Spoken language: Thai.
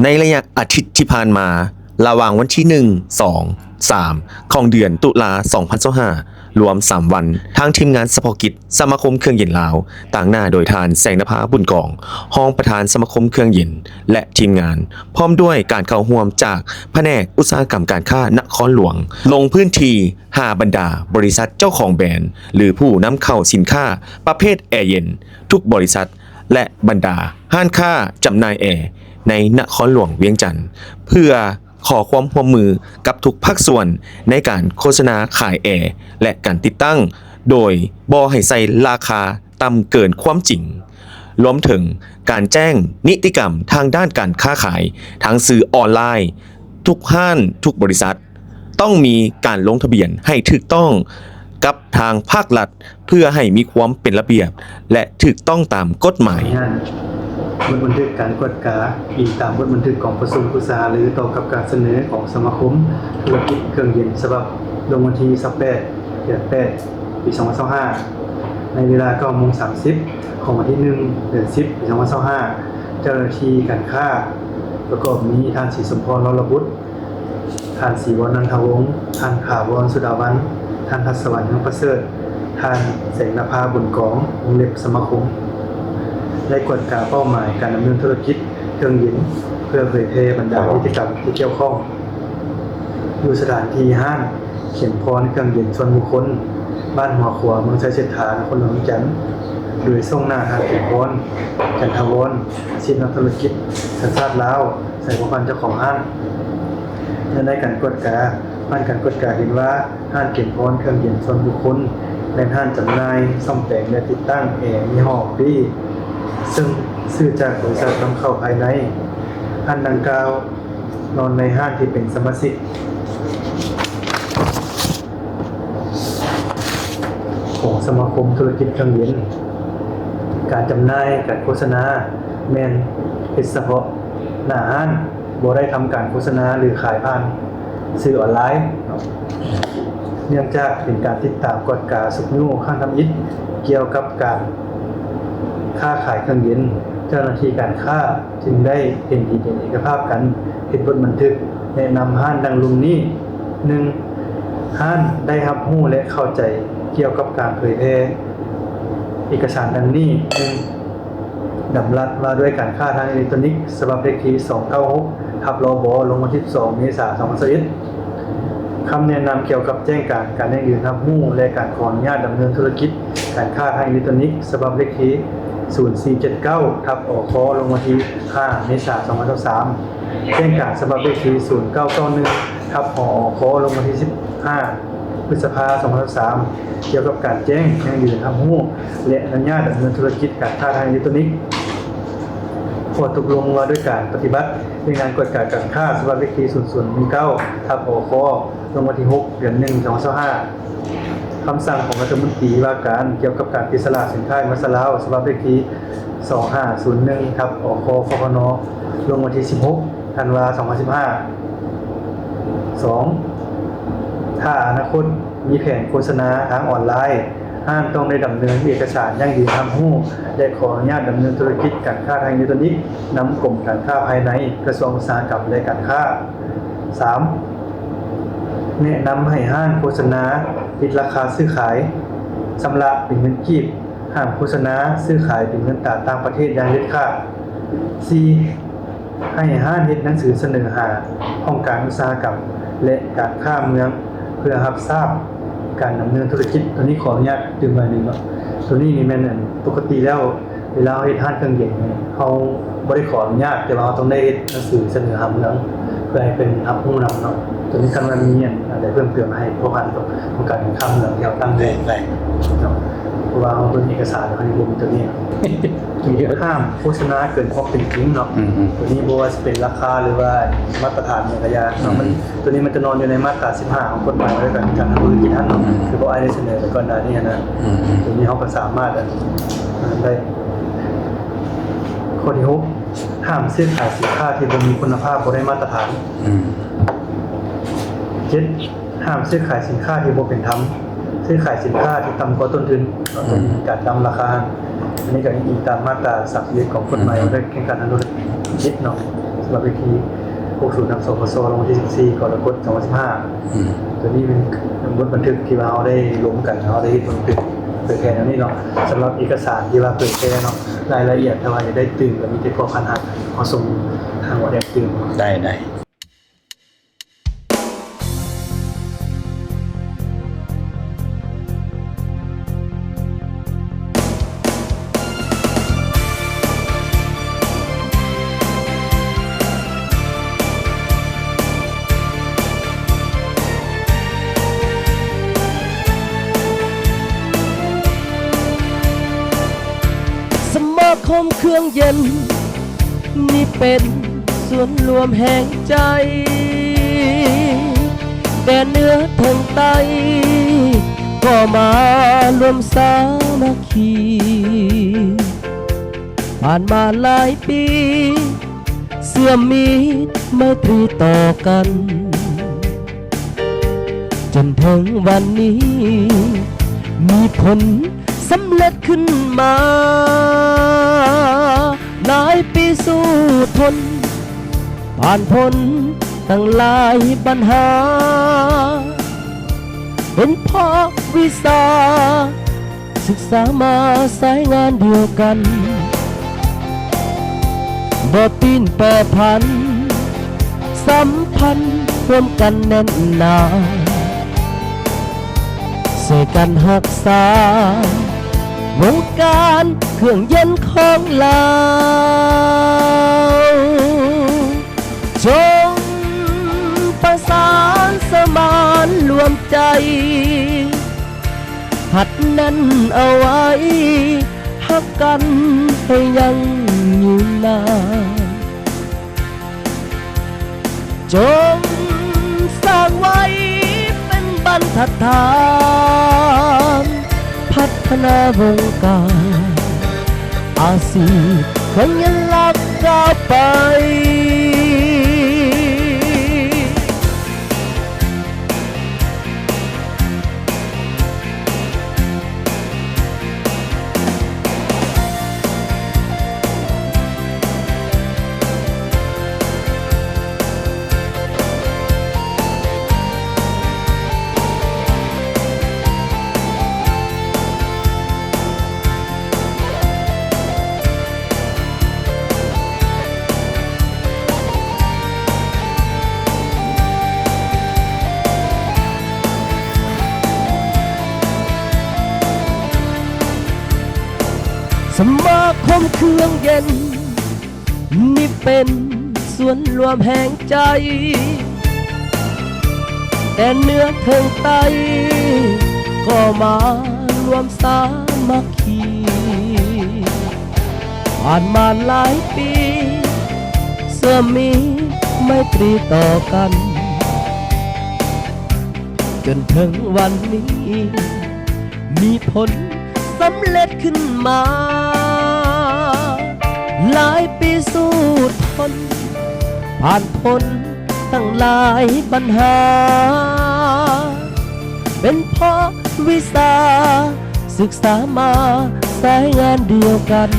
ในระยะอาทิตย์ที่ผ่านมาระหว่างวันที่1 2 3ของเดือนตุลา2025รวม3วันทางทีมงานเฉพาะกิจสมาคมเครื่องเย็นลาวต่างหน้าโดยทานแสงนภาบุญกองห้องประธานสมาคมเครื่องเย็นและทีมงานพร้อมด้วยการเข้าร่วมจากแผนกอุตสาหกรรมการค้านครหลวงลงพื้นที่หาบรรดาบริษัทเจ้าของแบรนด์หรือผู้นำเข้าสินค้าประเภทแอร์เย็นทุกบริษัทและบรรดาห้างค้าจำหน่ายแอร์ในนครหลวงเวียงจันทร์เพื่อขอความร่วมมือกับทุกภาคส่วนในการโฆษณาขายแอร์และการติดตั้งโดยบ่ให้ใส่ราคาต่ำเกินความจริงรวมถึงการแจ้งนิติกรรมทางด้านการค้าขายทางสื่อออนไลน์ทุกห้างทุกบริษัทต้องมีการลงทะเบียนให้ถูกต้องกับทางภาครัฐเพื่อให้มีความเป็นระเบียบและถูกต้องตามกฎหมายบทบันทึกการกวดกาอิงตามบทบันทึกของประชุมผู้สาหรือต่อกับการเสนอของสมาคมธุรกิจเครื่องเย็นฉบับลงวันที่18 เดือน 8 ปี2025ในเวลา 9:30 ของวันที่ 1 เดือน 10 ปี2025เจ้าหน้าที่การค้าประกอบมีท่านศรีสมพร ลลบุตรท่านศรีวรรณันทวงศ์ท่านถาวร สุดาวันท่านทัศวรรณ เมืองประเสริฐท่านแสงนภาบุญกองวงเล็บสมาคมได้กวดกาเป้าหมายการดำเนินธุรกิจเครื่องเย็นเพื่อเผยแพร่บรรดากิจกรรมที่เกี่ยวข้องอยู่สถานที่ห้างเขียนพรเครื่องเย็นส่วนบุคคลบ้านหัวขวาเมืองชัยเชษฐานครหลวงจันทร์โดยส่งหน้าหาเขียนพรจันทวรศิลป์นักธุรกิจสัญชาติลาวใส่ผู้พันเจ้าของห้างในการกวดกาบ้านการกวดกาเห็นว่าห้างเขียนพรเครื่องเย็นส่วนบุคคลและห้างจำหน่ายซ่อมแต่งและติดตั้งแอร์ยี่ห้อฟรีซึ่งซื้อจากบริษัทนำเข้าภายในห้างดังกล่าวนอนในห้างที่เป็นสมาชิกของสมาคมธุรกิจเครื่องเย็นการจำหน่ายการโฆษณาแม่นเป็นเฉพาะหน้าห้างบ่ได้ทำการโฆษณาหรือขายผ่านสื่อออนไลน์เนื่องจากเป็นการติดตามกฎกาสุกนิ้วข้างทำอิฐเกี่ยวกับการค้าขายเครื่องเย็นเจ้าหน้าที่การค้าจึงได้เห็นเอกภาพกันเห็นบทบันทึกแนะนำห้างดังลุมนี้ 1. ห้างได้รับรู้และเข้าใจเกี่ยวกับการเผยแพร่เอกสารดังนี้ 1. ดำรัสว่าด้วยการค้าทางอิเล็กทรอนิกส์ฉบับเลขที่296/ลบลงวันที่2 เมษายน 2021คำแนะนำเกี่ยวกับแจ้งการให้ยืนรับรู้และการขออนุญาตดำเนินธุรกิจการค้าทางอิเล็กทรอนิกส์ฉบับเลขที่0479/อคลงวันที่5 เมษายน 2023แจ้งการฉบับเลขที่0991/อคลงวันที่15 พฤษภาคม 2023เกี่ยวกับการแจ้งให้ยืนรับรู้และอนุญาตดำเนินธุรกิจการค้าทางอิเล็กทรอนิกส์ข้อตกลงว่าด้วยการปฏิบัติในงานกวดกาการค้าฉบับเลขที่0019/อคลงวันที่ 6 เดือน 1 2025คำสั่งของรัฐมนตรีว่าการเกี่ยวกับการพิจารณาสินค้ามัสลาวฉบับเลขที่2501/อคฟพนลงวันที่16 ธันวาคม 2015 2. ถ้าอนาคตมีแผนโฆษณาทางออนไลน์ห้างต้องได้ดำเนินเอกสารยั่งยืนทำรู้และขออนุญาตดำเนินธุรกิจการค้าทางอิเล็กทรอนิกส์นำกรมการค้าภายในกระทรวงอุตสาหกรรมและการค้า 3. แนะนำให้ห้างโฆษณาติดราคาซื้อขายชำระเป็นเงินกีบห้ามโฆษณาซื้อขายเป็นเงินต่างประเทศอย่างเด็ดขาด 4. ให้ห้างเฮ็ดหนังสือเสนอหาห้องการอุตสาหกรรมและการค้าเมืองเพื่อรับทราบการดำเนินธุรกิจตัวนี้ขออนุญาตดึงมาหนึ่งเนาะตัวนี้นี่แม่นปกติแล้วเวลาเฮ็ดห้างเครื่องเย็นเขาบ่ได้ขออนุญาตแต่ว่าต้องได้เฮ็ดหนังสือเสนอหาเมืองเพื่อให้เป็นรับรู้นำเนาะตัวนี้คันว่ามีอะไรเพิ่มเติมให้พวกมันต้องการค้าเมืองที่เราตั้งได้เนาะเพราะว่าเอาตัวเอกสารให้รวมตัวนี้ห้ามโฆษณาเกินความเป็นจริงเนาะตัวนี้บ่ว่าจะเป็นราคาหรือว่ามาตรฐานเนี่ยก็อย่าเนาะมันตัวนี้มันจะนอนอยู่ในมาตรา15ของกฎหมายด้วยกันการทำธุรกิจท่านเนาะคือบ่อ้ายได้เสนอไปก่อนหน้านี้นะตัวนี้เฮาก็สามารถได้ข้อที่6ห้ามซื้อขายสินค้าที่บ่มีคุณภาพบ่ได้มาตรฐาน 7. ห้ามซื้อขายสินค้าที่บ่เป็นธรรมซื้อขายสินค้าที่ต่ำกว่าต้นทุนการตามราคาอันนี้ก็อิงตามมาตรา31ของกฎหมายว่าด้วยการทางธุรกิจเนาะ สำหรับเวที60นำสปสลงวันที่14กรกฎาคม2015ตัวนี้เป็นบทบันทึกที่ว่าเราได้รวมกันเราได้บันทึกเผยแพร่แล้วนี่เนาะสำหรับเอกสารที่ว่าเผยแพร่เนาะรายละเอียดถ้าว่าจะได้ตึงก็มีแต่พอคันหักขอส่งทางวอทแอปตึง ได้สมาคมเครื่องเย็นนี่เป็นส่วนรวมแห่งใจแต่เนื้อถึงไตก็มารวมสามัคคีผ่านมาหลายปีเสื่อมมิตรไมตรีต่อกัน จนถึงวันนี้มีผลสำเร็จขึ้นมาหลายปีสู้ทนผ่านพ้นตั้งหลายปัญหาเป็นเพราะวิชาศึกษามาสายงานเดียวกันบ่ปีนแปรผันสัมพันธ์ร่วมกันแน่นหนาช่วยกันรักษาวงการเครื่องเย็นของเราจงประสานสมานรวมใจหัดแน่นเอาไว้หักกันให้ยังอยู่นานจงสร้างไว้เป็นบรรทัดฐานพัฒนาวงการอาชีพคนยันลักก้าวไปสมาคมเครื่องเย็นนี่เป็นส่วนรวมแห่งใจแต่เนื้อเทิงไตก็มารวมสามัคคีผ่านมาหลายปีเสื่อมมิตรไมตรีต่อกันจนถึงวันนี้มีผลสำเร็จขึ้นมาหลายปีสู้ทนผ่านพ้นตั้งหลายปัญหาเป็นเพราะวิชาศึกษามาสายงานเดียวกัน